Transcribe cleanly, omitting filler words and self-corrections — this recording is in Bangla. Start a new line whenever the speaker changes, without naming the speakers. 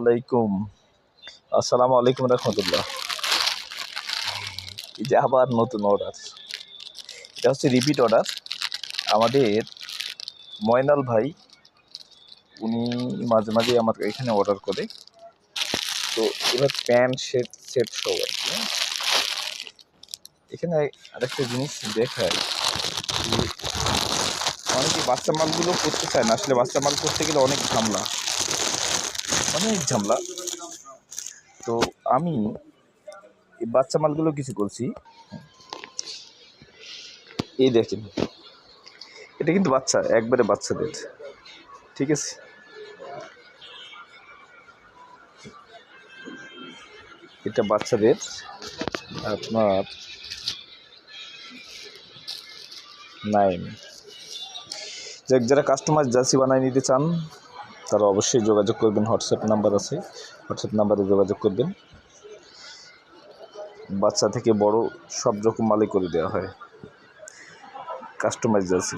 আলাইকুম আসসালামু আলাইকুম রহমতুল্লাহ। এই যে আবার নতুন অর্ডার, এটা হচ্ছে রিপিট অর্ডার। আমাদের ময়নাল ভাই উনি মাঝে মাঝে আমার এখানে অর্ডার করে, তো এবার প্যান্ট সেট সব আর কি। এখানে আরেকটা জিনিস দেখায়, অনেকে বাচ্চা মালগুলো করতে চায় না। আসলে বাচ্চা মাল করতে গেলে অনেক ঝামেলা। তো আমি এই বাচ্চা মালগুলো কিছু করছি। এই দেখেন, এটা কিন্তু বাচ্চা, একবারে বাচ্চাদের, ঠিক আছে। এটা বাচ্চাদের আপনার 9। যারা কাস্টমাইজ জার্সি বানায় নিতে চান তারা অবশ্যই যোগাযোগ করবেন। হোয়াটসঅ্যাপ নাম্বার আছে, হোয়াটসঅ্যাপ নাম্বারে যোগাযোগ করবেন। বাচ্চা থেকে বড় সব রকম মালই করে দেওয়া হয় কাস্টমাইজ জার্সি।